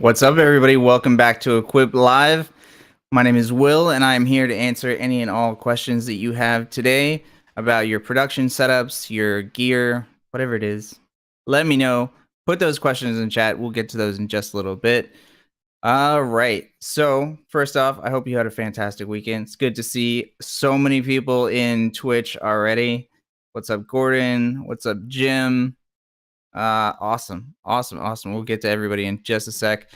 What's up, everybody? Welcome back to Equip Live. My name is Will, and I'm here to answer any and all questions that you have today about your production setups, your gear, whatever it is. Let me know. Put those questions in chat. We'll get to those in just a little bit. All right. So, first off, I hope you had a fantastic weekend. It's good to see so many people in Twitch already. What's up, Gordon? What's up, Jim? Awesome. We'll get to everybody in just a sec.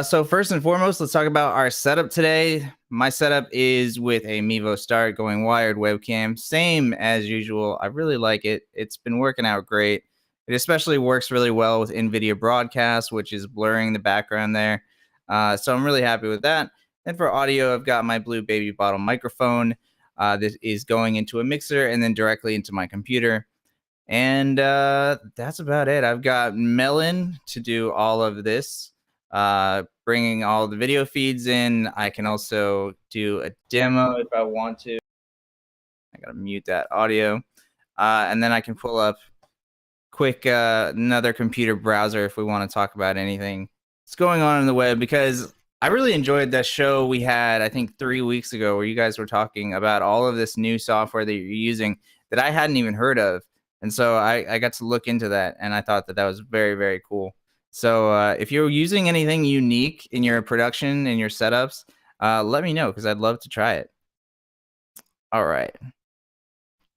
So first and foremost, let's talk about our setup today. My setup is with a Mevo Start going wired webcam, same as usual. I really like it. It's been working out great. It especially works really well with NVIDIA Broadcast, which is blurring the background there. So I'm really happy with that. And for audio, I've got my Blue Baby Bottle microphone. This is going into a mixer and then directly into my computer. And that's about it. I've got Melon to do all of this, bringing all the video feeds in. I can also do a demo if I want to. I gotta mute that audio. And then I can pull up quick another computer browser if we want to talk about anything that's going on in the web, because I really enjoyed that show we had, I think 3 weeks ago, where you guys were talking about all of this new software that you're using that I hadn't even heard of. And so I got to look into that, and I thought that was very, very cool. So if you're using anything unique in your production and your setups, let me know, because I'd love to try it. All right.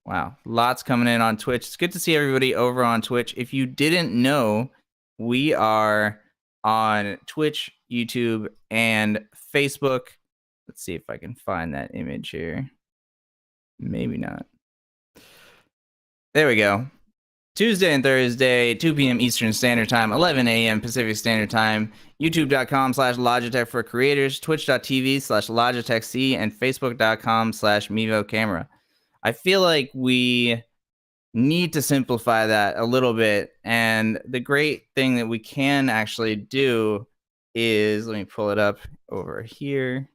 Wow, lots coming in on Twitch. It's good to see everybody over on Twitch. If you didn't know, we are on Twitch, YouTube, and Facebook. Let's see if I can find that image here. Maybe not. There we go. Tuesday and Thursday, 2 p.m. Eastern Standard Time, 11 a.m. Pacific Standard Time. YouTube.com/Logitech for creators, Twitch.tv/Logitech C, and Facebook.com/Mevo Camera. I feel like we need to simplify that a little bit. And the great thing that we can actually do is, let me pull it up over here,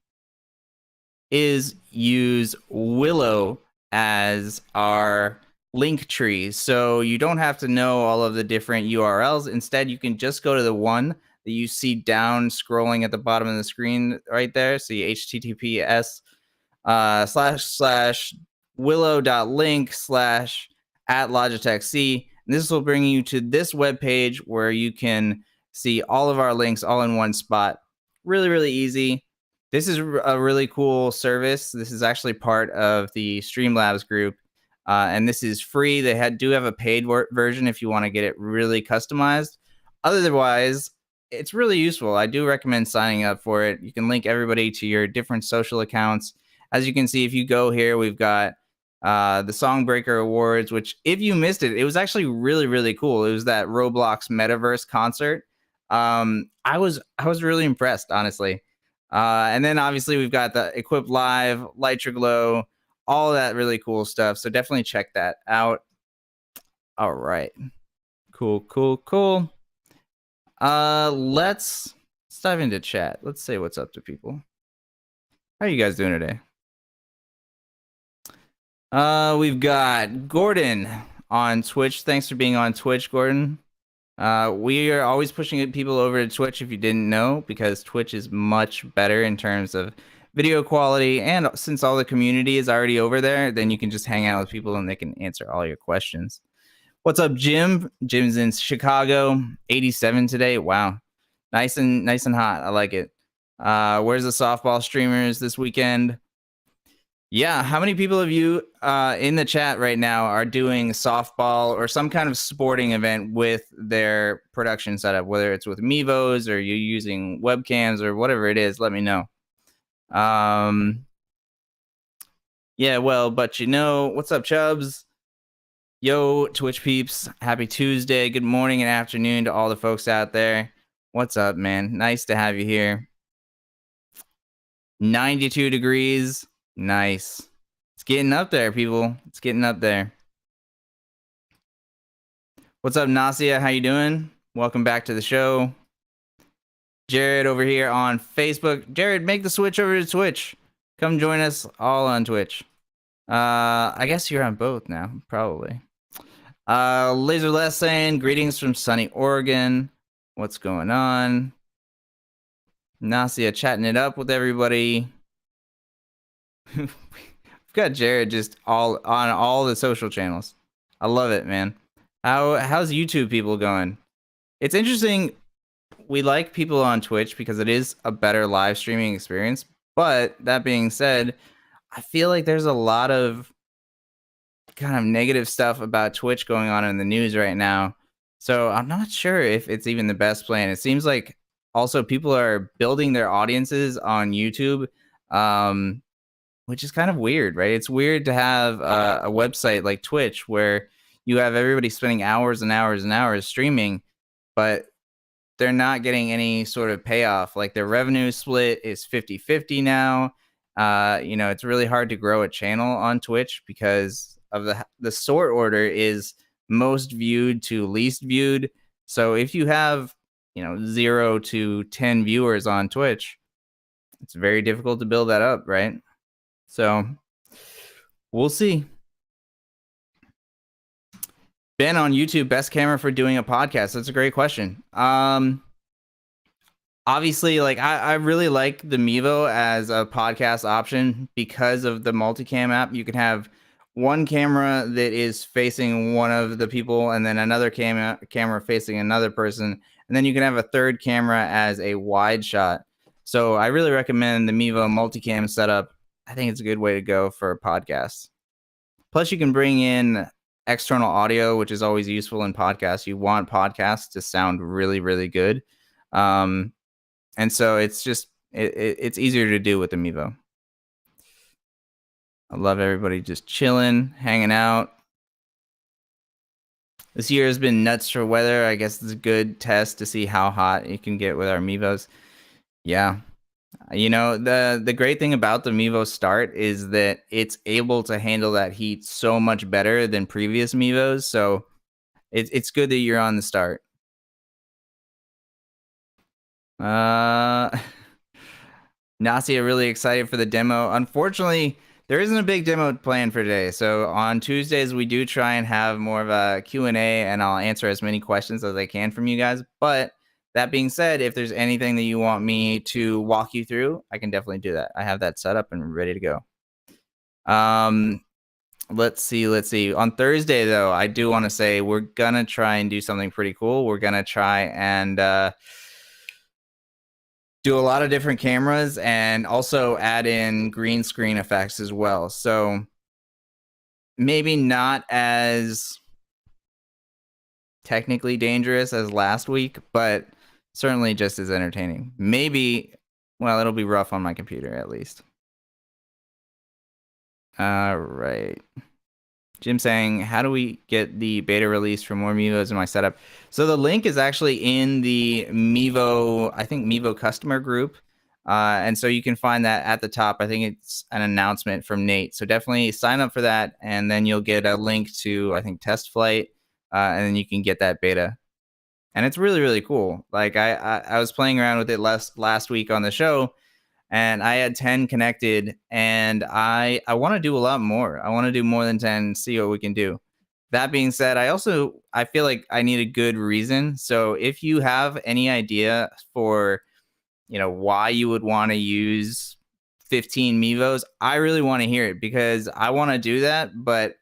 is use Willow as our link tree. So you don't have to know all of the different URLs. Instead, you can just go to the one that you see down scrolling at the bottom of the screen right there. See https / willow.link / @Logitech C. And this will bring you to this web page where you can see all of our links all in one spot. Really, really easy. This is a really cool service. This is actually part of the Streamlabs group, and this is free. They do have a paid version if you want to get it really customized. Otherwise, it's really useful. I do recommend signing up for it. You can link everybody to your different social accounts. As you can see, if you go here, we've got the Songbreaker Awards, which, if you missed it, it was actually really, really cool. It was that Roblox Metaverse concert. I was really impressed, honestly. And then obviously we've got the Equip Live, Light Your Glow, all that really cool stuff. So definitely check that out. All right. Cool. Let's dive into chat. Let's say what's up to people. How are you guys doing today? We've got Gordon on Twitch. Thanks for being on Twitch, Gordon. We are always pushing people over to Twitch, if you didn't know, because Twitch is much better in terms of video quality. And since all the community is already over there, then you can just hang out with people and they can answer all your questions. What's up, Jim? Jim's in Chicago, 87 today. Wow. Nice and hot. I like it. Where's the softball streamers this weekend? Yeah, how many people of you in the chat right now are doing softball or some kind of sporting event with their production setup, whether it's with Mevos or you're using webcams or whatever it is? Let me know. Yeah, well, but you know, what's up, Chubbs? Yo, Twitch peeps, happy Tuesday. Good morning and afternoon to all the folks out there. What's up, man? Nice to have you here. 92 degrees. Nice. It's getting up there, people. It's getting up there. What's up, Nasia? How you doing? Welcome back to the show. Jared over here on Facebook. Jared, make the switch over to Twitch. Come join us all on Twitch. I guess you're on both now, probably. Laserless saying, greetings from sunny Oregon. What's going on? Nasia chatting it up with everybody. We've got Jared just all on all the social channels. I love it, man. How's YouTube people going? It's interesting. We like people on Twitch because it is a better live streaming experience. But that being said, I feel like there's a lot of kind of negative stuff about Twitch going on in the news right now. So I'm not sure if it's even the best plan. It seems like also people are building their audiences on YouTube, which is kind of weird, right? It's weird to have a website like Twitch where you have everybody spending hours and hours and hours streaming, but they're not getting any sort of payoff. Like their revenue split is 50-50 now. It's really hard to grow a channel on Twitch because of the sort order is most viewed to least viewed. So if you have, 0 to 10 viewers on Twitch, it's very difficult to build that up, right? So we'll see. Ben on YouTube, best camera for doing a podcast. That's a great question. Obviously, like I really like the Mevo as a podcast option because of the multicam app. You can have one camera that is facing one of the people and then another camera facing another person. And then you can have a third camera as a wide shot. So I really recommend the Mevo multicam setup. I think it's a good way to go for podcasts. Plus, you can bring in external audio, which is always useful in podcasts. You want podcasts to sound really, really good. And so it's just it's easier to do with the Mevo. I love everybody just chilling, hanging out. This year has been nuts for weather. I guess it's a good test to see how hot you can get with our Mevos. Yeah. The great thing about the Mevo Start is that it's able to handle that heat so much better than previous Mevos. So it's good that you're on the Start. Nasia really excited for the demo. Unfortunately, there isn't a big demo planned for today. So on Tuesdays, we do try and have more of a Q&A, and I'll answer as many questions as I can from you guys. But that being said, if there's anything that you want me to walk you through, I can definitely do that. I have that set up and ready to go. Let's see. On Thursday, though, I do want to say we're going to try and do something pretty cool. We're going to try and do a lot of different cameras and also add in green screen effects as well. So maybe not as technically dangerous as last week, but certainly just as entertaining. Maybe, well, it'll be rough on my computer at least. All right. Jim saying, how do we get the beta release for more Mevos in my setup? So the link is actually in the Mevo, I think Mevo customer group. And so you can find that at the top. I think it's an announcement from Nate. So definitely sign up for that. And then you'll get a link to, I think, Test Flight. And then you can get that beta. And it's really, really cool. Like I was playing around with it last week on the show. And I had 10 connected, and I want to do a lot more. I want to do more than 10, see what we can do. That being said, I feel like I need a good reason. So if you have any idea for, why you would want to use 15 Mevos, I really want to hear it because I want to do that. But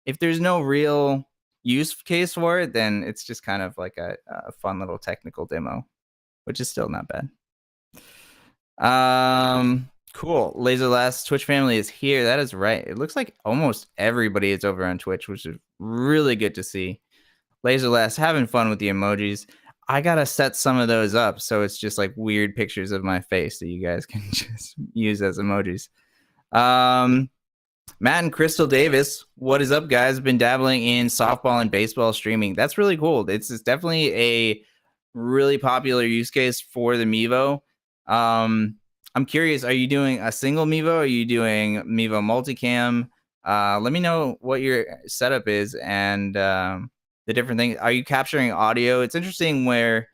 if there's no real use case for it, then it's just kind of like a fun little technical demo, which is still not bad. Cool. Laserlast Twitch family is here. That is right. It looks like almost everybody is over on Twitch, which is really good to see. Laserlast having fun with the emojis. I gotta set some of those up so it's just like weird pictures of my face that you guys can just use as emojis. Matt and Crystal Davis, what is up, guys? Been dabbling in softball and baseball streaming. That's really cool. It's definitely a really popular use case for the Mevo. I'm curious, are you doing a single Mevo? Are you doing Mevo multicam? Let me know what your setup is and the different things. Are you capturing audio? It's interesting where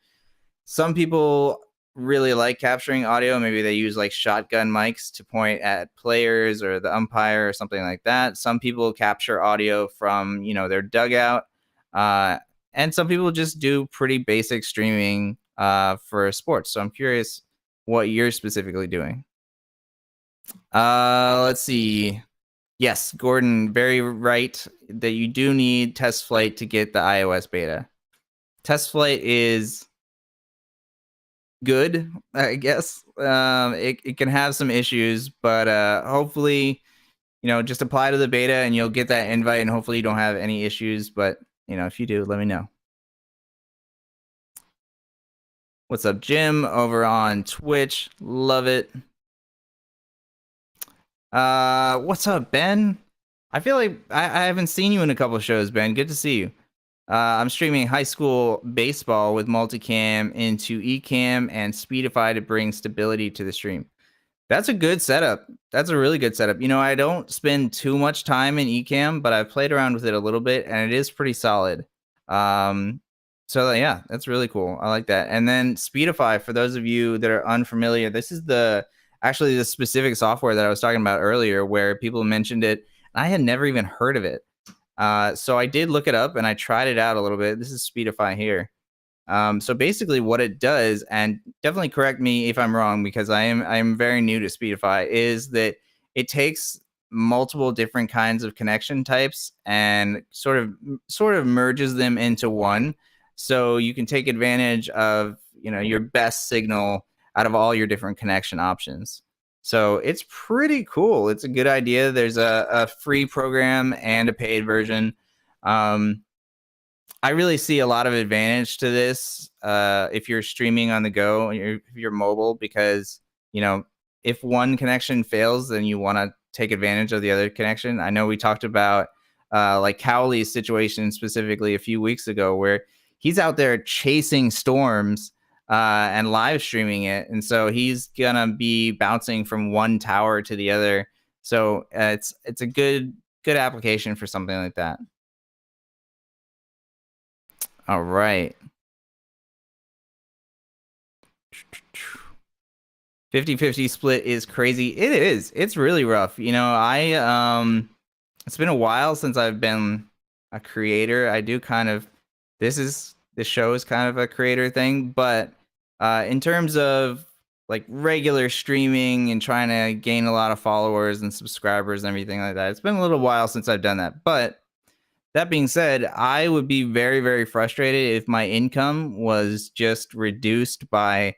some people really like capturing audio. Maybe they use like shotgun mics to point at players or the umpire or something like that. Some people capture audio from, their dugout. And some people just do pretty basic streaming for sports. So I'm curious what you're specifically doing. Let's see. Yes, Gordon, very right that you do need test flight to get the iOS beta. Test flight is good, I guess. It can have some issues, but hopefully, just apply to the beta and you'll get that invite, and hopefully you don't have any issues. But if you do, let me know. What's up, Jim, over on Twitch? Love it. What's up, Ben? I feel like I haven't seen you in a couple of shows, Ben. Good to see you. I'm streaming high school baseball with Multicam into Ecamm and Speedify to bring stability to the stream. That's a good setup. That's a really good setup. I don't spend too much time in Ecamm, but I've played around with it a little bit, and it is pretty solid. So yeah, that's really cool. I like that. And then Speedify, for those of you that are unfamiliar, this is actually the specific software that I was talking about earlier, where people mentioned it. I had never even heard of it. So I did look it up and I tried it out a little bit. This is Speedify here. So basically what it does, and definitely correct me if I'm wrong, because I'm very new to Speedify, is that it takes multiple different kinds of connection types and sort of merges them into one. So you can take advantage of, your best signal out of all your different connection options. So it's pretty cool. It's a good idea. There's a free program and a paid version. I really see a lot of advantage to this if you're streaming on the go, if you're mobile, because if one connection fails, then you want to take advantage of the other connection. I know we talked about like Cowley's situation specifically a few weeks ago, where he's out there chasing storms and live streaming it, and so he's gonna be bouncing from one tower to the other. So it's a good application for something like that. All right. 50-50 split is crazy. It is. It's really rough. It's been a while since I've been a creator. I do kind of this show is kind of a creator thing, but in terms of like regular streaming and trying to gain a lot of followers and subscribers and everything like that, it's been a little while since I've done that. But that being said, I would be very, very frustrated if my income was just reduced by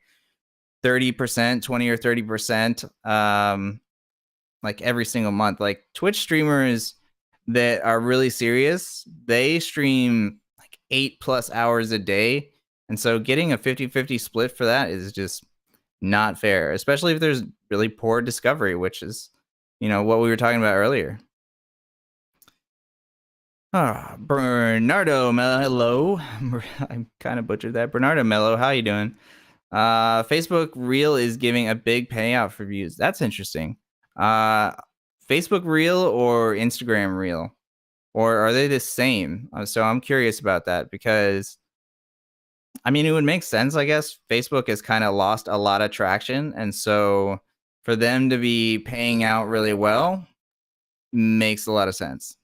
30%, 20 or 30%, like every single month. Like Twitch streamers that are really serious, they stream like 8+ hours a day. And so getting a 50-50 split for that is just not fair, especially if there's really poor discovery, which is, what we were talking about earlier. Bernardo Mello. I kind of butchered that. Bernardo Mello, how you doing? Facebook Reel is giving a big payout for views. That's interesting. Facebook Reel or Instagram Reel? Or are they the same? So I'm curious about that, because I mean, it would make sense, I guess. Facebook has kind of lost a lot of traction, and so for them to be paying out really well makes a lot of sense.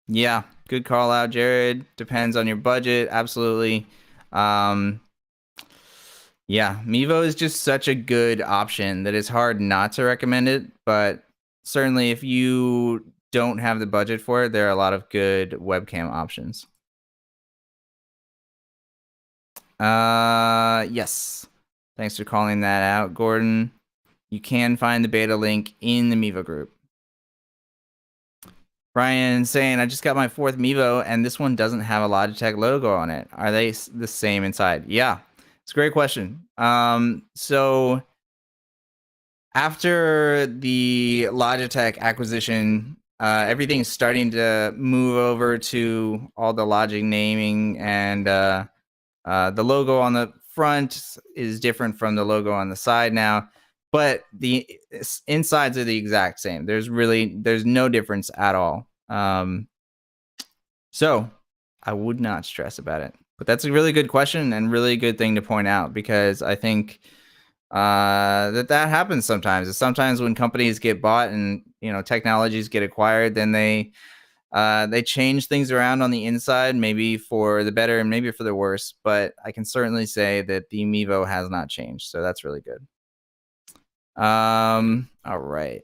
Yeah, good call out, Jared. Depends on your budget. Absolutely. Yeah, Mevo is just such a good option that it's hard not to recommend it. But certainly if you don't have the budget for it, there are a lot of good webcam options. Yes. Thanks for calling that out, Gordon. You can find the beta link in the Mevo group. Brian saying, I just got my 4th Mevo, and this one doesn't have a Logitech logo on it. Are they the same inside? Yeah, it's a great question. So after the Logitech acquisition, everything's starting to move over to all the Logic naming, and the logo on the front is different from the logo on the side now. But the insides are the exact same. There's no difference at all. So I would not stress about it. But that's a really good question and really good thing to point out, because I think that happens sometimes. Sometimes when companies get bought and technologies get acquired, then they They changed things around on the inside, maybe for the better and maybe for the worse, but I can certainly say that the Mevo has not changed, so that's really good. All right.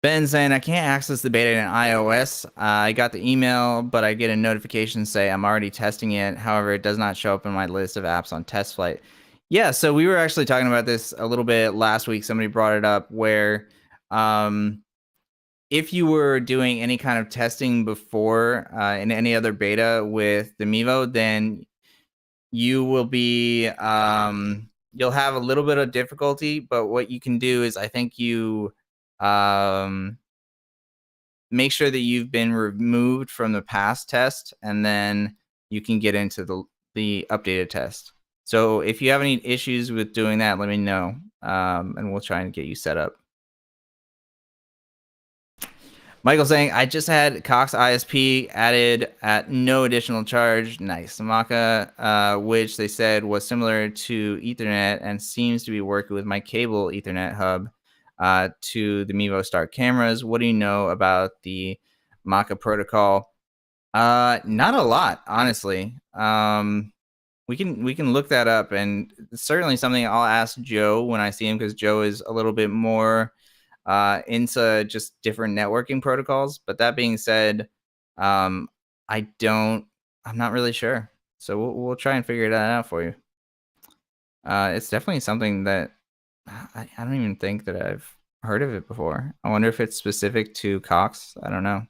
Ben saying I can't access the beta in iOS. I got the email, but I get a notification say I'm already testing it. However, it does not show up in my list of apps on test flight. Yeah, so we were actually talking about this a little bit last week. Somebody brought it up where if you were doing any kind of testing before in any other beta with the Mevo, then you will be you'll have a little bit of difficulty. But what you can do is I think you um make sure that you've been removed from the past test, and then you can get into the updated test. So if you have any issues with doing that, let me know, and we'll try and get you set up. Michael saying, I just had Cox ISP added at no additional charge. Nice. Maka, which they said was similar to Ethernet and seems to be working with my cable Ethernet hub to the Mevo Start cameras. What do you know about the Maka protocol? Not a lot, honestly. We can look that up, and it's certainly something I'll ask Joe when I see him, because Joe is a little bit more into just different networking protocols. But that being said, um, I'm not really sure. So we'll try and figure that out for you. It's definitely something that I don't even think that I've heard of it before. I wonder if it's specific to Cox. I don't know.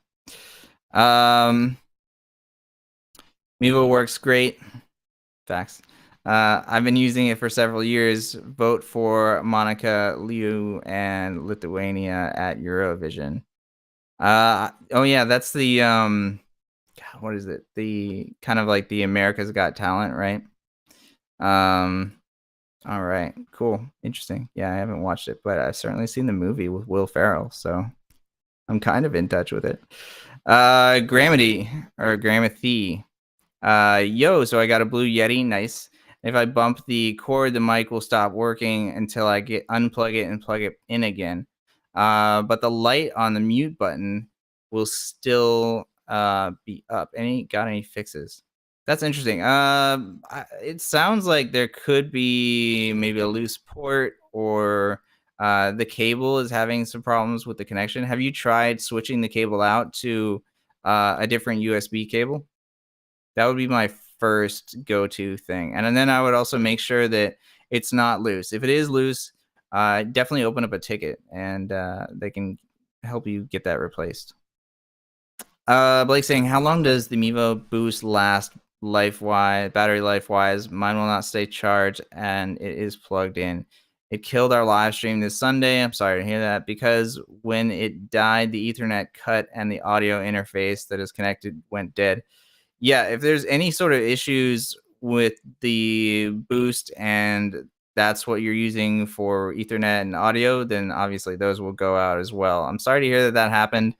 Mevo works great. Facts. I've been using it for several years. Vote for Monica Liu and Lithuania at Eurovision. Oh yeah, that's the God, what is it? The kind of like the America's Got Talent, right? All right, cool, interesting. Yeah, I haven't watched it, but I've certainly seen the movie with Will Ferrell, so I'm kind of in touch with it. Gramity or Gramathy. Yo, so I got a Blue Yeti, nice. If I bump the cord, the mic will stop working until I unplug it and plug it in again. But the light on the mute button will still be up. Got any fixes? That's interesting. It sounds like there could be maybe a loose port, or the cable is having some problems with the connection. Have you tried switching the cable out to a different USB cable? That would be my first go-to thing. And then I would also make sure that it's not loose. If it is loose, definitely open up a ticket, and they can help you get that replaced. Blake saying, how long does the Mevo boost last battery life-wise? Mine will not stay charged, and it is plugged in. It killed our live stream this Sunday. I'm sorry to hear that, because when it died, the Ethernet cut and the audio interface that is connected went dead. Yeah, if there's any sort of issues with the boost and that's what you're using for Ethernet and audio, then obviously those will go out as well. I'm sorry to hear that happened.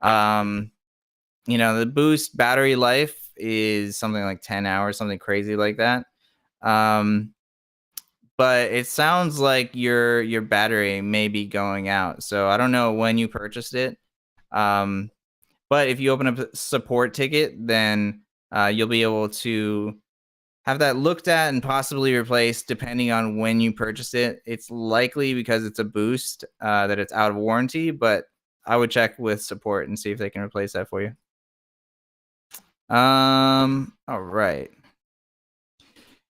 The boost battery life is something like 10 hours, something crazy like that. But it sounds like your battery may be going out. So I don't know when you purchased it. But if you open up a support ticket, then you'll be able to have that looked at and possibly replaced depending on when you purchase it. It's likely, because it's a boost, that it's out of warranty, but I would check with support and see if they can replace that for you. All right.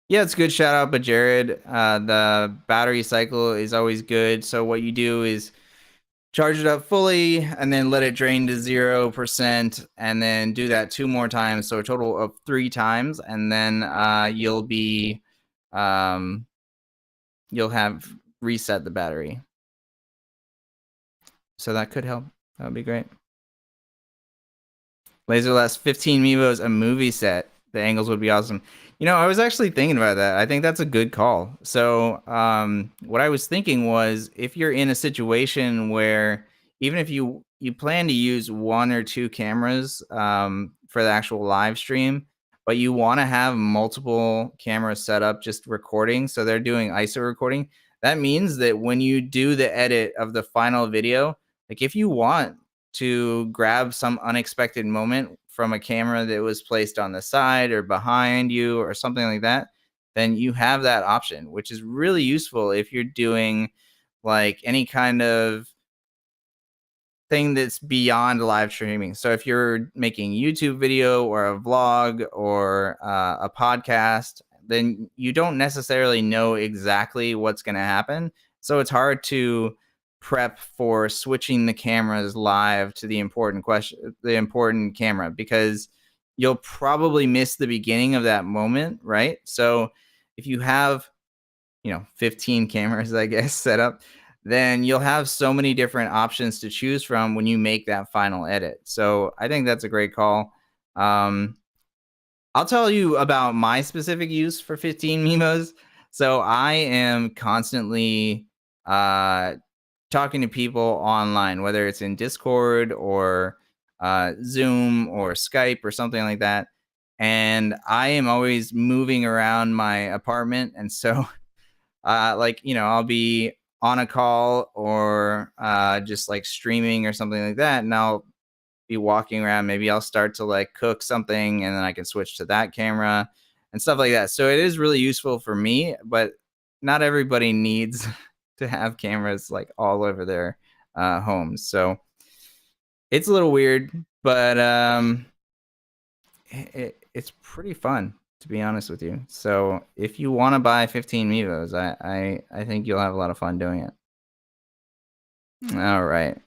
Yeah, it's a good shout out, but Jared, the battery cycle is always good. So what you do is charge it up fully and then let it drain to 0%, and then do that 2 more times, so a total of 3 times, and then you'll have reset the battery. So that could help. That would be great. Laserless 15 Mevos, a movie set. The angles would be awesome. I was actually thinking about that. I think that's a good call. So what I was thinking was, if you're in a situation where even if you plan to use 1 or 2 cameras for the actual live stream, but you want to have multiple cameras set up just recording, so they're doing ISO recording, That means that when you do the edit of the final video, like if you want to grab some unexpected moment from a camera that was placed on the side or behind you or something like that, then you have that option, which is really useful if you're doing like any kind of thing that's beyond live streaming. So if you're making YouTube video or a vlog or a podcast, then you don't necessarily know exactly what's going to happen. So it's hard to prep for switching the cameras live to the important camera, because you'll probably miss the beginning of that moment, right? So if you have 15 cameras, I guess, set up, then you'll have so many different options to choose from when you make that final edit. So I think that's a great call. Um, I'll tell you about my specific use for 15 Memos. So I am constantly uh, talking to people online, whether it's in Discord or Zoom or Skype or something like that. And I am always moving around my apartment. And so I'll be on a call or just like streaming or something like that, and I'll be walking around. Maybe I'll start to like cook something, and then I can switch to that camera and stuff like that. So it is really useful for me, but not everybody needs to have cameras like all over their homes. So it's a little weird, but it's pretty fun, to be honest with you. So if you want to buy 15 Mevos, I think you'll have a lot of fun doing it. All right.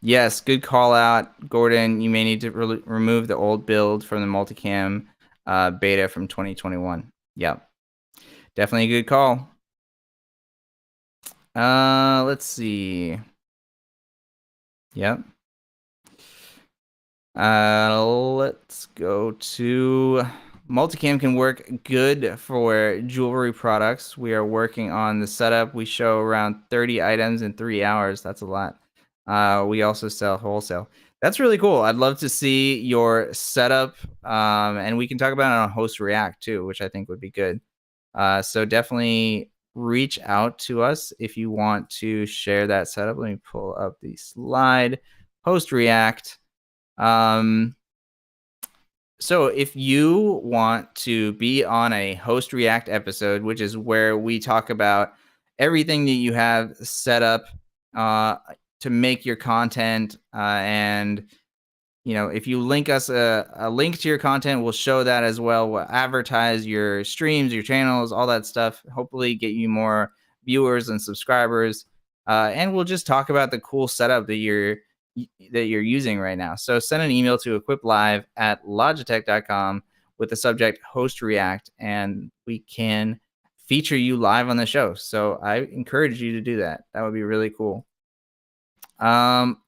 Yes, good call out, Gordon. You may need to remove the old build from the Multicam beta from 2021. Yep, definitely a good call. Let's see. Yep. Let's go to Multicam can work good for jewelry products. We are working on the setup. We show around 30 items in 3 hours. That's a lot. We also sell wholesale. That's really cool. I'd love to see your setup, and we can talk about it on Host React too, which I think would be good. So definitely reach out to us if you want to share that setup. Let me pull up the slide. Host React. So if you want to be on a Host React episode, which is where we talk about everything that you have set up to make your content, and if you link us a link to your content, we'll show that as well. We'll advertise your streams, your channels, all that stuff. Hopefully get you more viewers and subscribers. And we'll just talk about the cool setup that you're using right now. So send an email to equiplive@logitech.com with the subject Host React, and we can feature you live on the show. So I encourage you to do that. That would be really cool.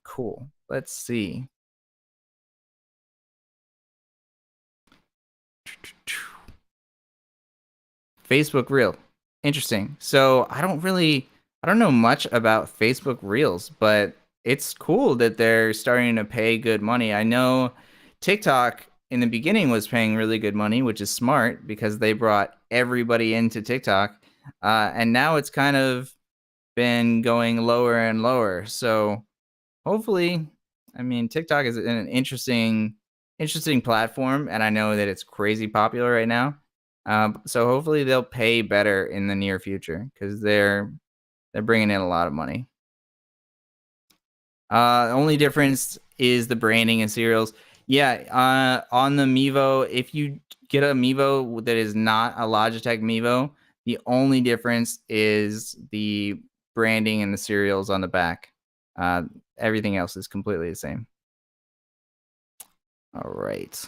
Cool. Let's see. Facebook Reel. Interesting. So I don't know much about Facebook Reels, but it's cool that they're starting to pay good money. I know TikTok in the beginning was paying really good money, which is smart because they brought everybody into TikTok. And now it's kind of been going lower and lower. So hopefully, I mean, TikTok is an interesting platform, and I know that it's crazy popular right now. So hopefully they'll pay better in the near future because they're bringing in a lot of money. Only difference is the branding and serials. Yeah, on the Mevo, if you get a Mevo that is not a Logitech Mevo, the only difference is the branding and the serials on the back. Everything else is completely the same. All right.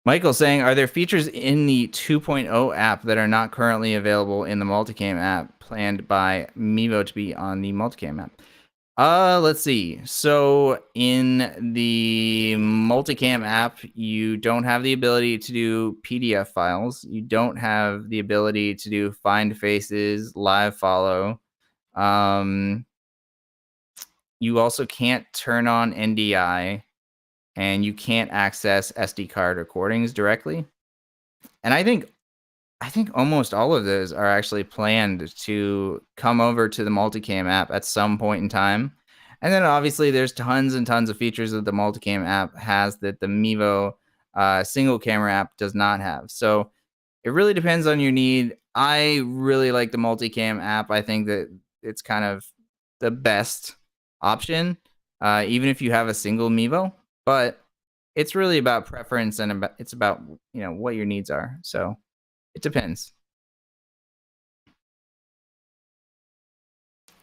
Michael saying, are there features in the 2.0 app that are not currently available in the Multicam app planned by Mevo to be on the Multicam app? Let's see. So in the Multicam app, you don't have the ability to do PDF files. You don't have the ability to do find faces, live follow. You also can't turn on NDI, and you can't access SD card recordings directly. And I think I think almost all of those are actually planned to come over to the Multicam app at some point in time. And then obviously there's tons and tons of features that the Multicam app has that the Mevo single camera app does not have. So it really depends on your need. I really like the Multicam app. I think that it's kind of the best option, even if you have a single Mevo. But it's really about preference and it's about what your needs are. So it depends.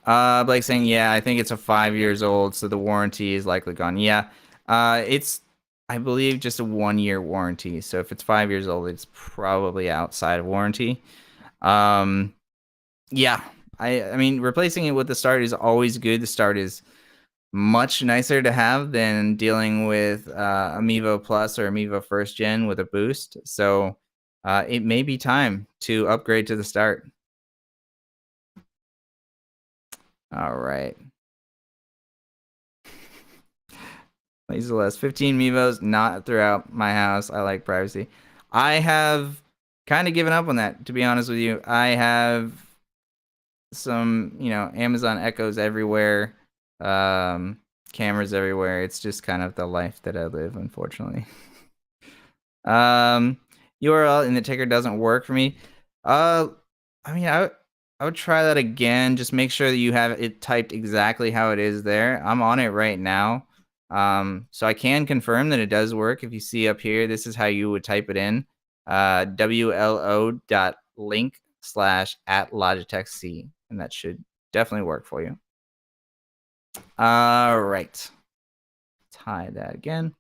Blake saying, yeah, I think it's a 5 years old, so the warranty is likely gone. Yeah, it's, I believe, just a 1 year warranty. So if it's 5 years old, it's probably outside of warranty. Um, yeah, I mean, replacing it with the Start is always good. The Start is much nicer to have than dealing with a Mevo Plus or a Mevo First Gen with a boost. So it may be time to upgrade to the Start. All right. Lazy list. 15 Mevos, not throughout my house. I like privacy. I have kind of given up on that, to be honest with you. I have some, Amazon Echoes everywhere, cameras everywhere. It's just kind of the life that I live, unfortunately. URL in the ticker doesn't work for me. I mean, I would try that again. Just make sure that you have it typed exactly how it is there. I'm on it right now. So I can confirm that it does work. If you see up here, this is how you would type it in. WLO.link/@Logitech C, and that should definitely work for you. All right. Tie that again.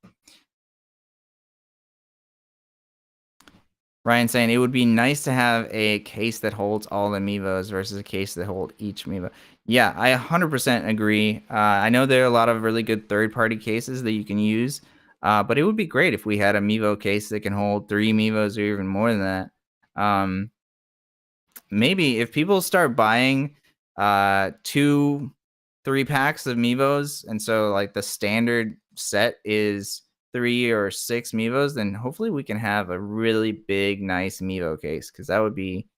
Ryan saying it would be nice to have a case that holds all the Mevos versus a case that holds each Mevo. Yeah, I 100% agree. I know there are a lot of really good third-party cases that you can use, but it would be great if we had a Mevo case that can hold 3 Mevos or even more than that. Maybe if people start buying 2 3 packs of Mevos, and so like the standard set is 3 or 6 Mevos, then hopefully we can have a really big, nice Mevo case, because that would be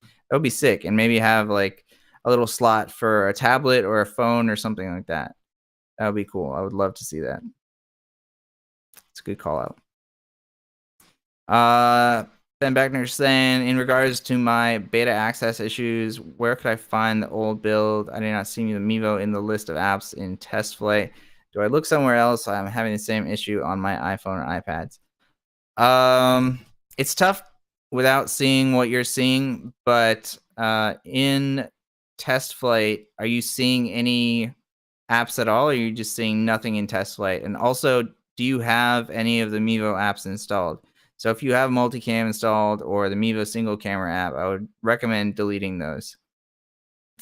sick. And maybe have like a little slot for a tablet or a phone or something like that. That would be cool. I would love to see that. It's a good call out. Ben Beckner saying, in regards to my beta access issues, where could I find the old build? I did not see the Mevo in the list of apps in test flight. Do I look somewhere else? I'm having the same issue on my iPhone and iPads. It's tough without seeing what you're seeing, but in test flight, are you seeing any apps at all, or are you just seeing nothing in test flight? And also, do you have any of the Mevo apps installed? So if you have Multicam installed or the Mevo single camera app, I would recommend deleting those.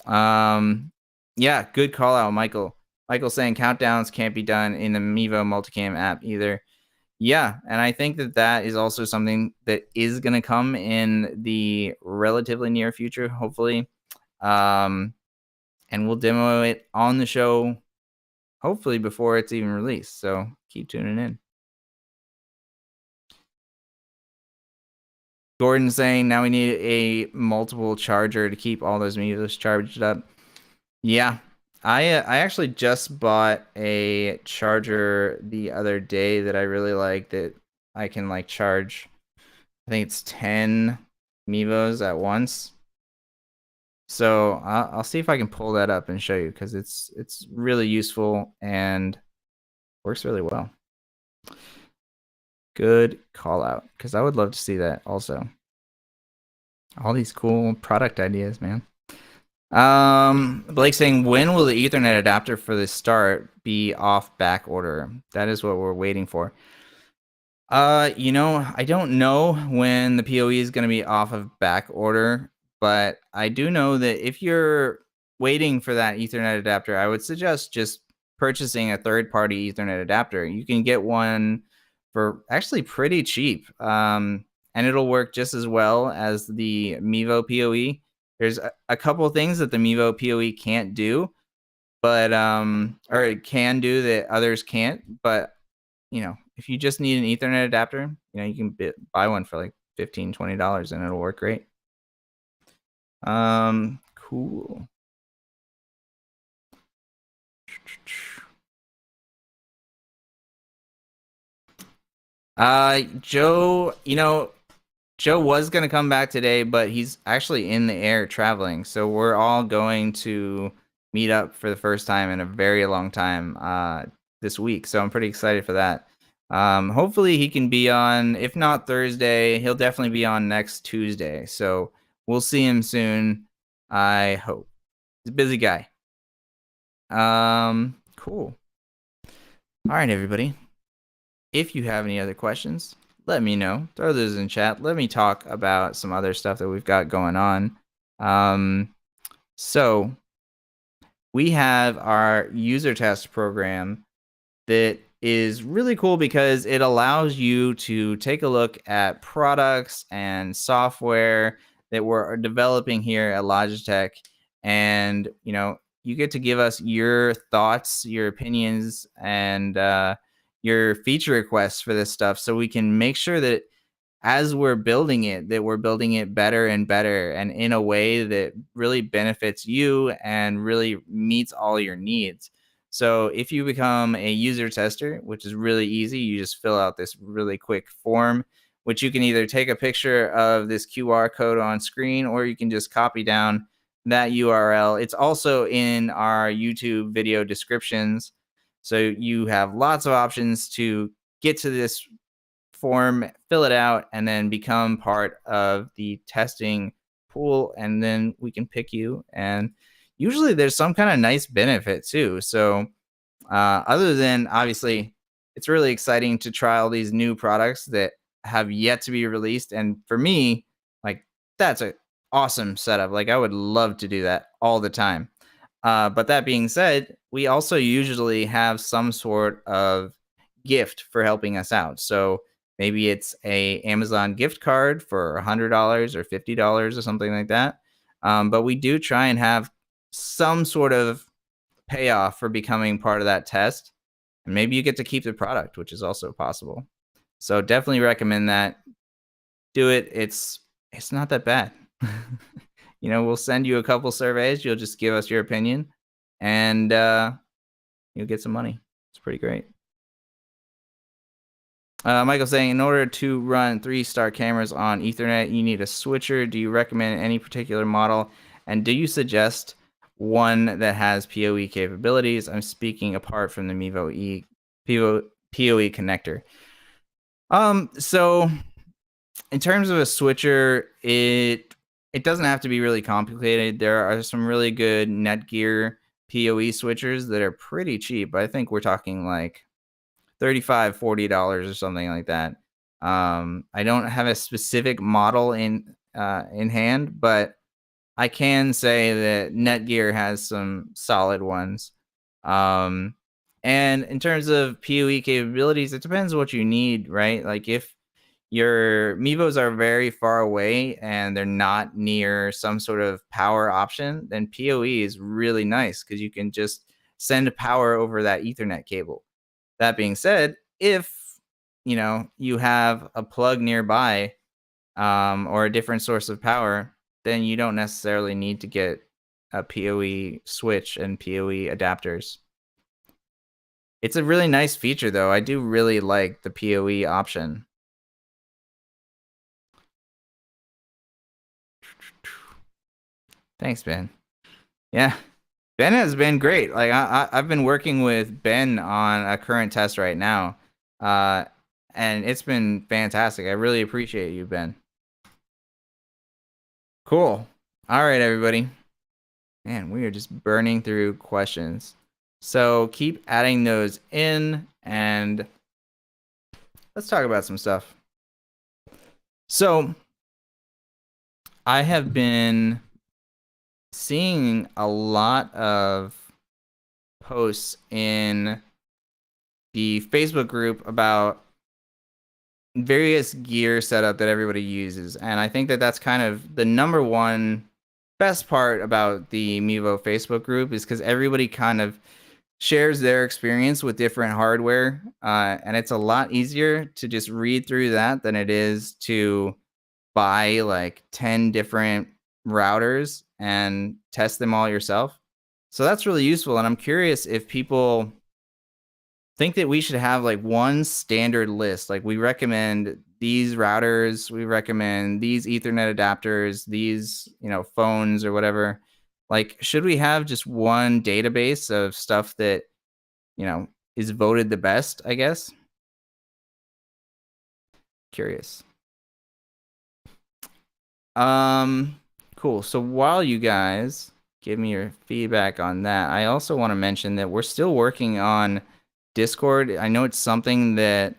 Yeah, good call out, Michael. Michael saying countdowns can't be done in the Mevo Multicam app either. Yeah, and I think that is also something that is going to come in the relatively near future, hopefully. And we'll demo it on the show, hopefully before it's even released. So keep tuning in. Gordon saying now we need a multiple charger to keep all those Mevos charged up. Yeah, I actually just bought a charger the other day that I really like, that I can like charge, I think it's 10 Mevos at once. So I'll see if I can pull that up and show you, because it's really useful and works really well. Good call out, because I would love to see that also. All these cool product ideas, man. Blake saying, when will the Ethernet adapter for the Start be off back order? That is what we're waiting for. I don't know when the PoE is going to be off of back order, but I do know that if you're waiting for that Ethernet adapter, I would suggest just purchasing a third-party Ethernet adapter. You can get one for actually pretty cheap, and it'll work just as well as the Mevo PoE. There's a couple of things that the Mevo PoE can't do, but or it can do that others can't. But if you just need an Ethernet adapter, you can buy one for like $15-$20 and it'll work great. Cool. Joe, Joe was going to come back today, but he's actually in the air traveling. So we're all going to meet up for the first time in a very long time this week. So I'm pretty excited for that. Hopefully he can be on, if not Thursday, he'll definitely be on next Tuesday. So we'll see him soon. I hope. He's a busy guy. Cool. All right, everybody. If you have any other questions, let me know. Throw those in chat. Let me talk about some other stuff that we've got going on. So we have our user test program that is really cool because it allows you to take a look at products and software that we're developing here at Logitech. And, you get to give us your thoughts, your opinions, and your feature requests for this stuff so we can make sure that as we're building it, that we're building it better and better and in a way that really benefits you and really meets all your needs. So if you become a user tester, which is really easy, you just fill out this really quick form, which you can either take a picture of this QR code on screen or you can just copy down that URL. It's also in our YouTube video descriptions. So you have lots of options to get to this form, fill it out, and then become part of the testing pool. And then we can pick you. And usually there's some kind of nice benefit too. So other than obviously, it's really exciting to try all these new products that have yet to be released. And for me, like that's a awesome setup. Like I would love to do that all the time. But that being said, we also usually have some sort of gift for helping us out. So maybe it's a Amazon gift card for $100 or $50 or something like that. But we do try and have some sort of payoff for becoming part of that test. And maybe you get to keep the product, which is also possible. So definitely recommend that. Do it. It's not that bad. We'll send you a couple surveys. You'll just give us your opinion, and you'll get some money. It's pretty great. Michael's saying, in order to run 3-star cameras on Ethernet, you need a switcher. Do you recommend any particular model? And do you suggest one that has PoE capabilities? I'm speaking apart from the Mevo PoE connector. So in terms of a switcher, it doesn't have to be really complicated. There are some really good Netgear PoE switchers that are pretty cheap. I think we're talking like $35-$40 or something like that. I don't have a specific model in hand, but I can say that Netgear has some solid ones. And in terms of PoE capabilities, it depends what you need, right? Like if your Mevos are very far away and they're not near some sort of power option, then PoE is really nice because you can just send power over that Ethernet cable. That being said, if you have a plug nearby or a different source of power, then you don't necessarily need to get a PoE switch and PoE adapters. It's a really nice feature, though. I do really like the PoE option. Thanks, Ben. Yeah, Ben has been great. Like I've been working with Ben on a current test right now, and it's been fantastic. I really appreciate you, Ben. Cool. All right, everybody. Man, we are just burning through questions. So keep adding those in, and let's talk about some stuff. So I have been seeing a lot of posts in the Facebook group about various gear setup that everybody uses. And I think that that's kind of the number one best part about the Mevo Facebook group is because everybody kind of shares their experience with different hardware. And it's a lot easier to just read through that than it is to buy like 10 different routers and test them all yourself. So that's really useful. And I'm curious if people think that we should have like one standard list. Like we recommend these routers, we recommend these Ethernet adapters, these, phones or whatever. Like, should we have just one database of stuff that, is voted the best, I guess? Curious. Cool. So while you guys give me your feedback on that, I also want to mention that we're still working on Discord. I know it's something that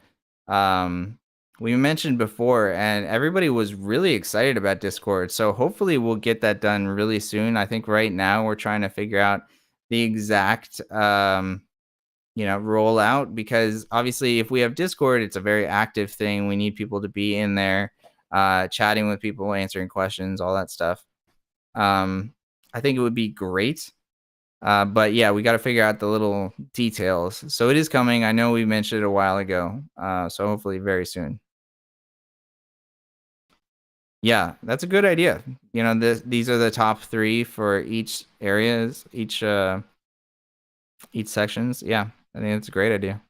we mentioned before, and everybody was really excited about Discord. So hopefully we'll get that done really soon. I think right now we're trying to figure out the exact rollout, because obviously if we have Discord, it's a very active thing. We need people to be in there, chatting with people, answering questions, all that stuff. I think it would be great. But yeah, we got to figure out the little details. So it is coming. I know we mentioned it a while ago. So hopefully very soon. Yeah, that's a good idea. These are the top 3 for each areas, each sections. Yeah, I think it's a great idea.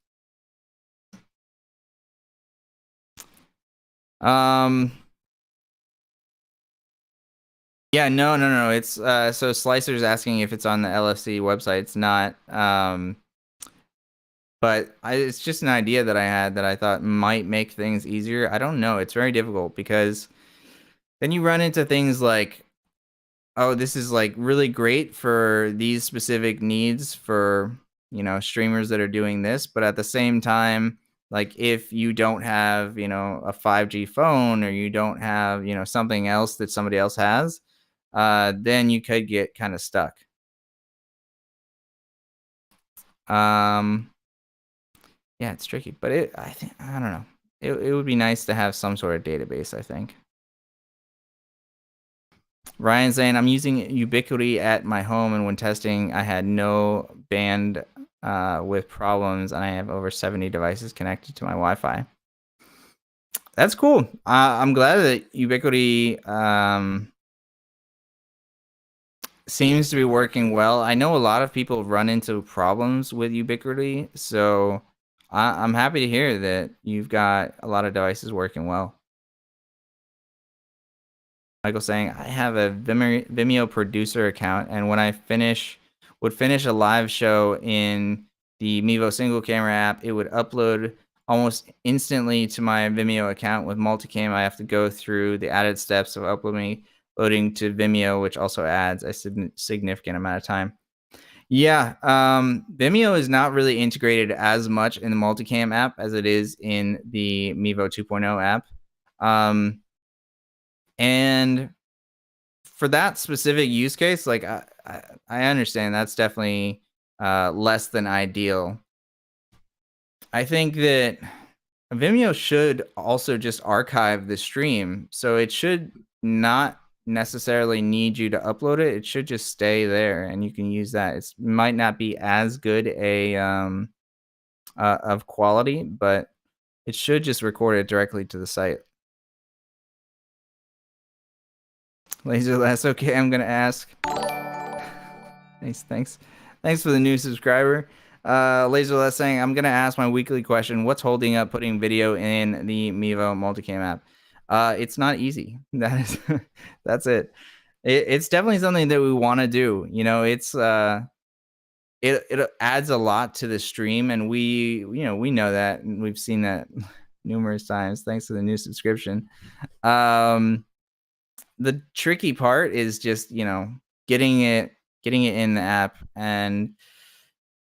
Yeah, no. It's so Slicer's asking if it's on the LFC website. It's not. But it's just an idea that I had that I thought might make things easier. I don't know. It's very difficult because then you run into things like, oh, this is like really great for these specific needs for, streamers that are doing this. But at the same time, like if you don't have, a 5G phone, or you don't have, something else that somebody else has, then you could get kind of stuck. Yeah, it's tricky, but I don't know. It would be nice to have some sort of database, I think. Ryan saying, I'm using Ubiquity at my home, and when testing, I had no band with problems, and I have over 70 devices connected to my Wi-Fi. That's cool. I'm glad that Ubiquity seems to be working well. I know a lot of people run into problems with Ubiquity, so I'm happy to hear that you've got a lot of devices working well. Michael saying, I have a Vimeo producer account, and when I would finish a live show in the Mevo single camera app, it would upload almost instantly to my Vimeo account. With Multicam, I have to go through the added steps of loading to Vimeo, which also adds a significant amount of time. Yeah, Vimeo is not really integrated as much in the Multicam app as it is in the Mevo 2.0 app. And for that specific use case, like I understand that's definitely less than ideal. I think that Vimeo should also just archive the stream, so it should not necessarily need you to upload it. It should just stay there, and you can use that. It might not be as good of quality, but it should just record it directly to the site. Laser, that's okay. I'm gonna ask. Thanks for the new subscriber. Laser saying, I'm gonna ask my weekly question. What's holding up putting video in the Mevo Multicam app? It's not easy. That's it. It's definitely something that we want to do. It's it adds a lot to the stream, and we know that, and we've seen that numerous times. Thanks to the new subscription. The tricky part is just getting it in the app, and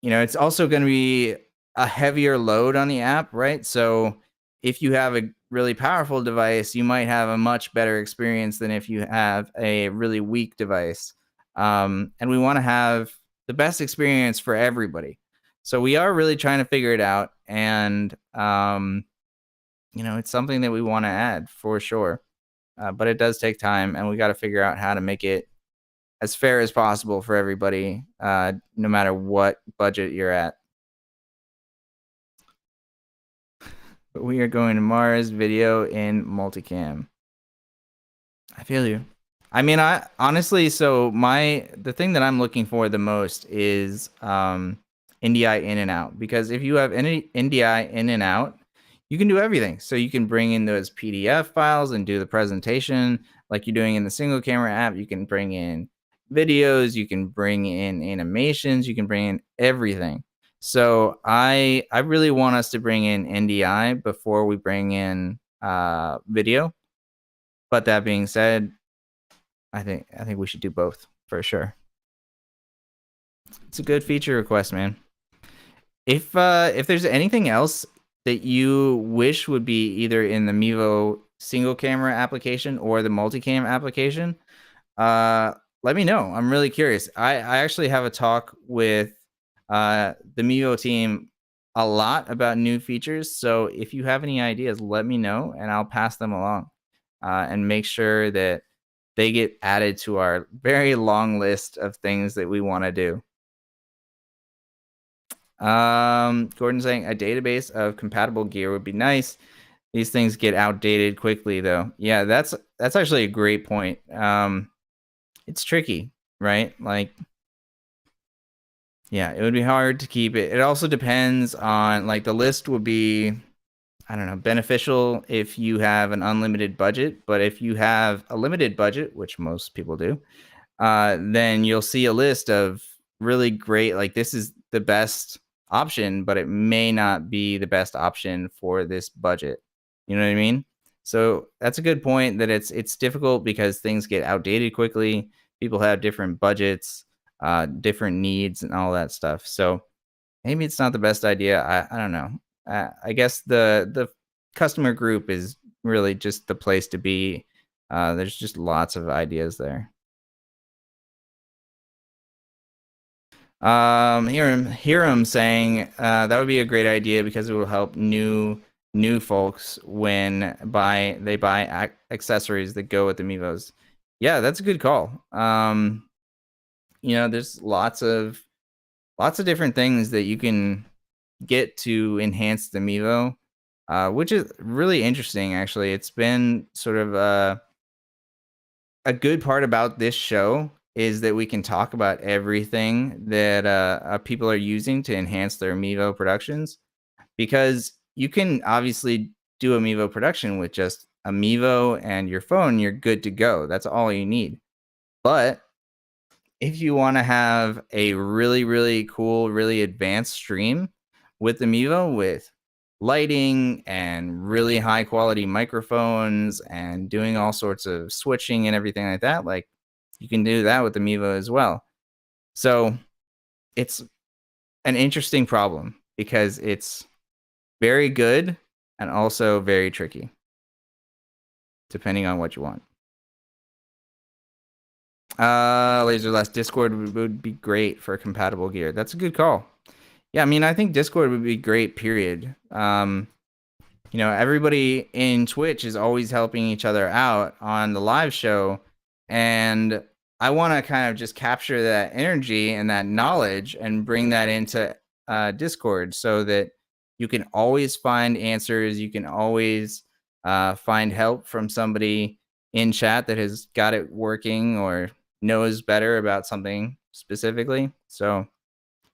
it's also going to be a heavier load on the app, right? So if you have a really powerful device, you might have a much better experience than if you have a really weak device. And we want to have the best experience for everybody. So we are really trying to figure it out, and it's something that we want to add for sure. But it does take time, and we got to figure out how to make it as fair as possible for everybody, no matter what budget you're at. But we are going to Mars video in Multicam. I feel you. I mean, I honestly, so the thing that I'm looking for the most is NDI in and out, because if you have any NDI in and out, you can do everything. So you can bring in those PDF files and do the presentation like you're doing in the single camera app. You can bring in videos, you can bring in animations, you can bring in everything. So I really want us to bring in NDI before we bring in video. But that being said, I think we should do both for sure. It's a good feature request, man. If there's anything else that you wish would be either in the Mevo single camera application or the multicam application, let me know. I'm really curious. I actually have a talk with the Mevo team a lot about new features. So if you have any ideas, let me know and I'll pass them along and make sure that they get added to our very long list of things that we want to do. Gordon saying a database of compatible gear would be nice. These things get outdated quickly, though. Yeah, that's actually a great point. It's tricky, right? Like, yeah, it would be hard to keep it. It also depends on, like, the list would be, I don't know, beneficial if you have an unlimited budget. But if you have a limited budget, which most people do, then you'll see a list of really great, like, this is the best option, but it may not be the best option for this budget. You know what I mean? So that's a good point, that it's difficult because things get outdated quickly. People have different budgets, different needs, and all that stuff. So maybe it's not the best idea. I don't know. I guess the customer group is really just the place to be. There's just lots of ideas there. Hear him saying that would be a great idea because it will help new folks when they buy accessories that go with the Mevos. Yeah, that's a good call. There's lots of different things that you can get to enhance the Mevo, which is really interesting. Actually, it's been sort of a good part about this show is that we can talk about everything that people are using to enhance their Mevo productions, because you can obviously do a Mevo production with just a Mevo and your phone. You're good to go. That's all you need. But if you want to have a really, really cool, really advanced stream with the Mevo, with lighting and really high quality microphones and doing all sorts of switching and everything like that, like, you can do that with the Mevo as well. So it's an interesting problem because it's very good and also very tricky, depending on what you want. Laserless Discord would be great for compatible gear. That's a good call. Yeah, I mean, I think Discord would be great, period. Everybody in Twitch is always helping each other out on the live show, and I want to kind of just capture that energy and that knowledge and bring that into Discord so that you can always find answers. You can always find help from somebody in chat that has got it working or knows better about something specifically. So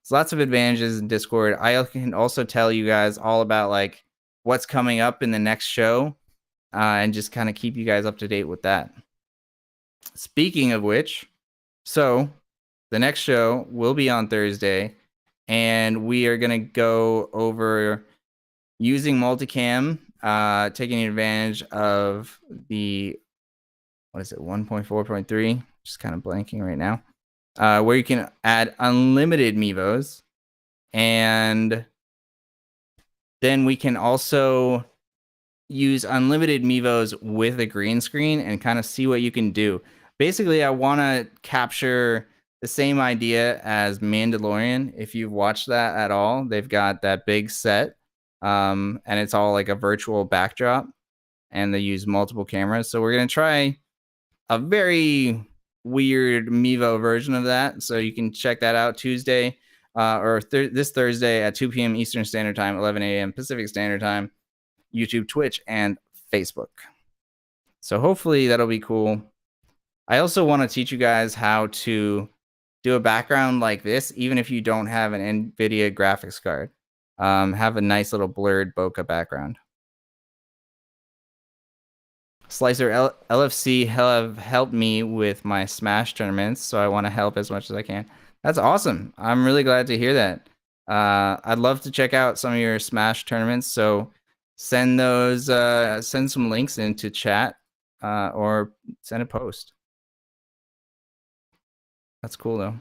there's lots of advantages in Discord. I can also tell you guys all about, like, what's coming up in the next show and just kind of keep you guys up to date with that. Speaking of which, so the next show will be on Thursday, and we are going to go over using Multicam, taking advantage of the, 1.4.3, just kind of blanking right now, where you can add unlimited Mevos, and then we can also use unlimited Mevos with a green screen and kind of see what you can do. Basically, I want to capture the same idea as Mandalorian. If you've watched that at all, they've got that big set, and it's all like a virtual backdrop, and they use multiple cameras. So we're going to try a very weird Mevo version of that. So you can check that out Tuesday or this Thursday at 2 p.m. Eastern Standard Time, 11 a.m. Pacific Standard Time, YouTube, Twitch, and Facebook. So hopefully that'll be cool. I also want to teach you guys how to do a background like this, even if you don't have an NVIDIA graphics card. Have a nice little blurred bokeh background. Slicer LFC have helped me with my Smash tournaments, so I want to help as much as I can. That's awesome. I'm really glad to hear that. I'd love to check out some of your Smash tournaments, so send those, send some links into chat, or send a post. That's cool though.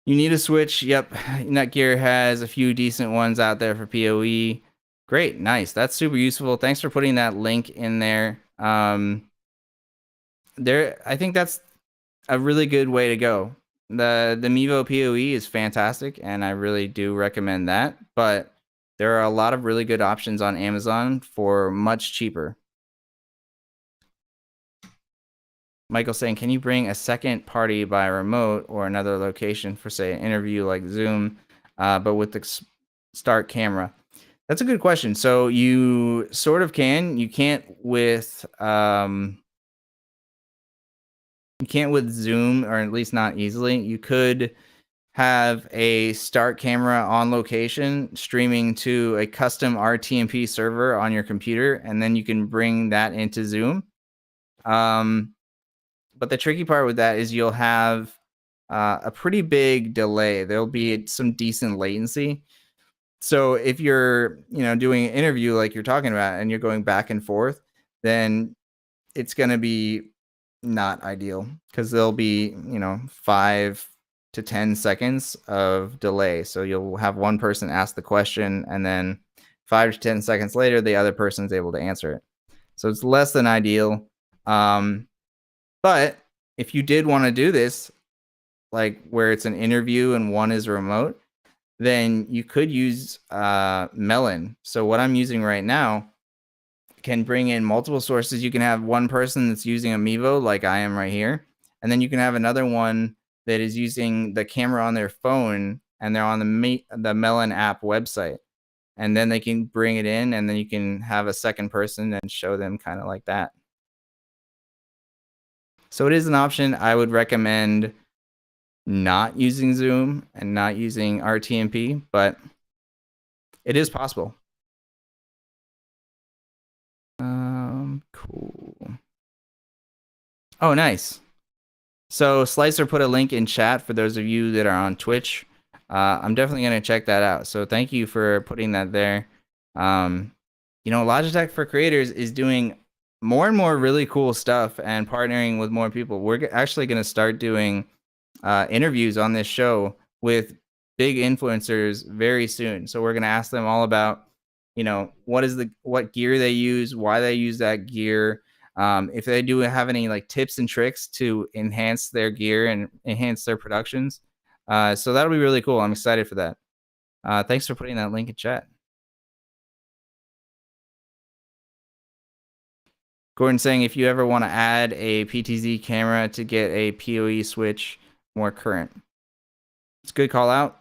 You need a Switch. Yep, Netgear has a few decent ones out there for PoE. Great, nice. That's super useful. Thanks for putting that link in there. I think that's a really good way to go. The Mevo PoE is fantastic, and I really do recommend that. But there are a lot of really good options on Amazon for much cheaper. Michael saying, can you bring a second party by remote or another location for, say, an interview like Zoom, but with the start camera? That's a good question. So you sort of can. You can't with Zoom, or at least not easily. You could have a start camera on location streaming to a custom RTMP server on your computer, and then you can bring that into Zoom. But the tricky part with that is you'll have a pretty big delay. There'll be some decent latency. So if you're, doing an interview like you're talking about and you're going back and forth, then it's going to be not ideal because there'll be, 5 to 10 seconds of delay. So you'll have one person ask the question, and then 5 to 10 seconds later, the other person's able to answer it. So it's less than ideal. But if you did want to do this, like where it's an interview and one is remote, then you could use Melon. So what I'm using right now can bring in multiple sources. You can have one person that's using a Mevo, like I am right here, and then you can have another one that is using the camera on their phone, and they're on the Melon app website, and then they can bring it in, and then you can have a second person and show them kind of like that. So it is an option. I would recommend not using Zoom and not using RTMP, but it is possible. Cool. Oh, nice. So Slicer put a link in chat for those of you that are on Twitch. I'm definitely going to check that out. So thank you for putting that there. Logitech for Creators is doing more and more really cool stuff and partnering with more people. We're actually going to start doing interviews on this show with big influencers very soon. So we're going to ask them all about, what gear they use, why they use that gear, if they do have any like tips and tricks to enhance their gear and enhance their productions. So that'll be really cool. I'm excited for that. Thanks for putting that link in chat. Gordon saying, if you ever want to add a PTZ camera to get a PoE switch more current. It's a good call out.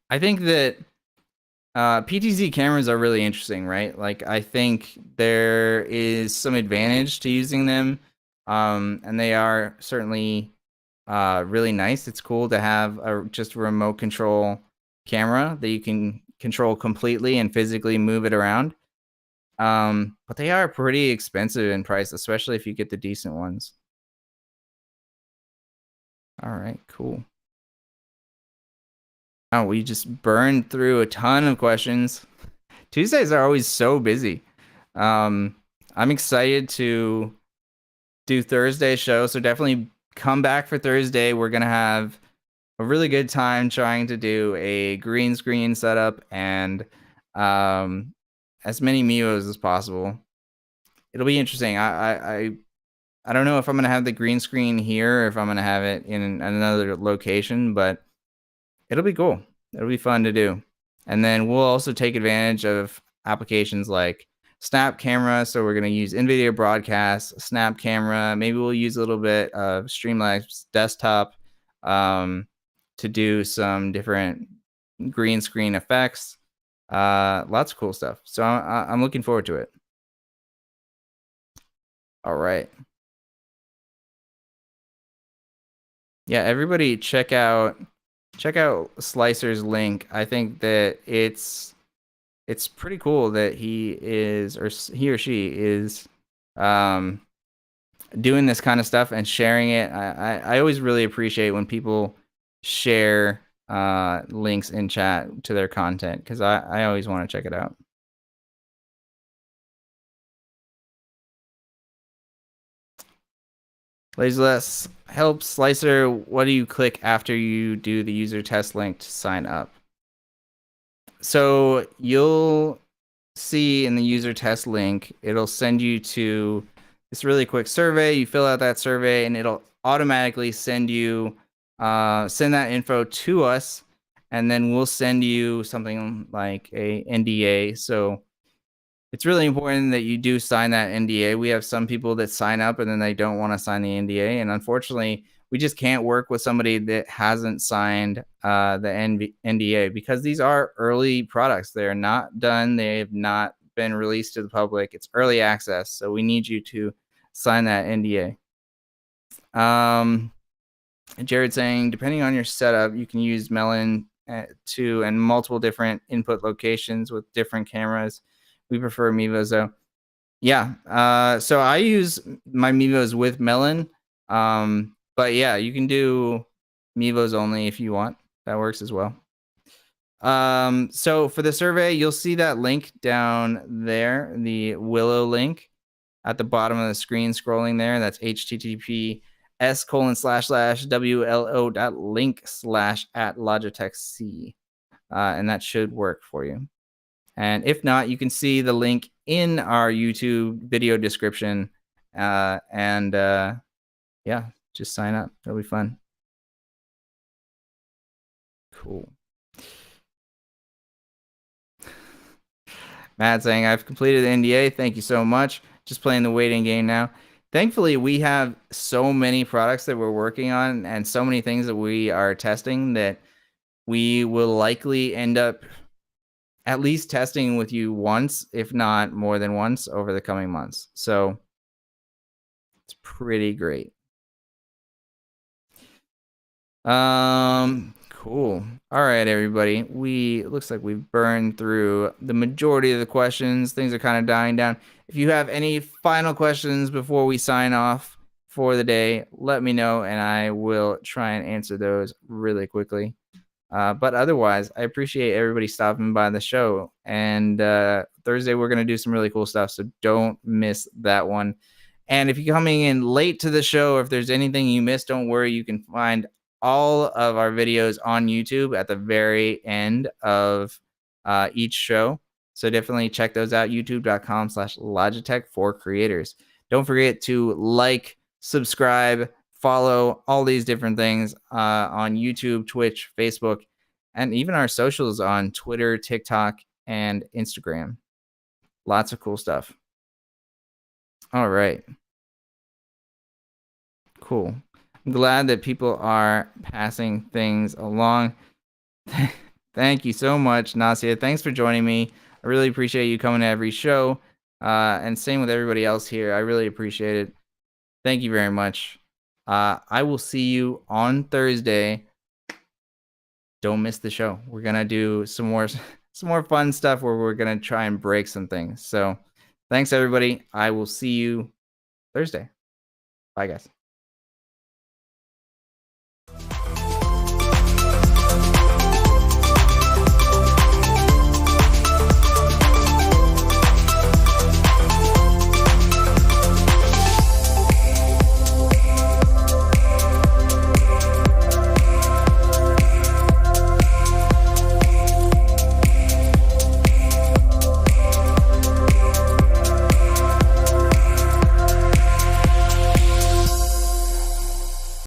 I think that PTZ cameras are really interesting, right? Like, I think there is some advantage to using them, and they are certainly really nice. It's cool to have just a remote control camera that you can control completely and physically move it around. But they are pretty expensive in price, especially if you get the decent ones. All right, cool. Oh, we just burned through a ton of questions. Tuesdays are always so busy. I'm excited to do Thursday show, so definitely come back for Thursday. We're gonna have a really good time trying to do a green screen setup and as many Mevos as possible. It'll be interesting. I don't know if I'm gonna have the green screen here or if I'm gonna have it in another location, but it'll be cool. It'll be fun to do. And then we'll also take advantage of applications like Snap Camera. So we're going to use NVIDIA Broadcast, Snap Camera. Maybe we'll use a little bit of Streamlabs Desktop to do some different green screen effects. Lots of cool stuff. So I'm looking forward to it. All right. Yeah, everybody check out Slicer's link. I think that it's pretty cool that he is, or he or she is, um, doing this kind of stuff and sharing it. I always really appreciate when people share links in chat to their content, because I always want to check it out. Laserless help Slicer. What do you click after you do the user test link to sign up? So you'll see in the user test link, it'll send you to this really quick survey. You fill out that survey and it'll automatically send you send that info to us, and then we'll send you something like a NDA. So it's really important that you do sign that NDA. We have some people that sign up and then they don't want to sign the NDA, and unfortunately, we just can't work with somebody that hasn't signed the NDA, because these are early products. They're not done. They have not been released to the public. It's early access, so we need you to sign that NDA. Jared saying, depending on your setup, you can use Melon to and multiple different input locations with different cameras. We prefer Mevos though. Yeah. So I use my Mevos with Melon. But yeah, you can do Mevos only if you want. That works as well. So for the survey, you'll see that link down there, the Willow link at the bottom of the screen scrolling there. That's https://wlo.link/@Logitech C. And that should work for you. And if not, you can see the link in our YouTube video description. Yeah, just sign up. It'll be fun. Cool. Matt saying, I've completed the NDA. Thank you so much. Just playing the waiting game now. Thankfully, we have so many products that we're working on and so many things that we are testing that we will likely end up at least testing with you once, if not more than once, over the coming months. So it's pretty great. Cool. All right, everybody. Looks like we've burned through the majority of the questions. Things are kind of dying down. If you have any final questions before we sign off for the day, let me know and I will try and answer those really quickly. But otherwise, I appreciate everybody stopping by the show. And Thursday, we're going to do some really cool stuff, so don't miss that one. And if you're coming in late to the show, or if there's anything you missed, don't worry. You can find all of our videos on YouTube at the very end of each show. So definitely check those out, youtube.com/Logitech for creators. Don't forget to like, subscribe, follow all these different things on YouTube, Twitch, Facebook, and even our socials on Twitter, TikTok, and Instagram. Lots of cool stuff. All right. Cool. I'm glad that people are passing things along. Thank you so much, Nasia. Thanks for joining me. I really appreciate you coming to every show. And same with everybody else here. I really appreciate it. Thank you very much. I will see you on Thursday. Don't miss the show. We're gonna do some more fun stuff where we're gonna try and break some things. So thanks everybody. I will see you Thursday. Bye guys.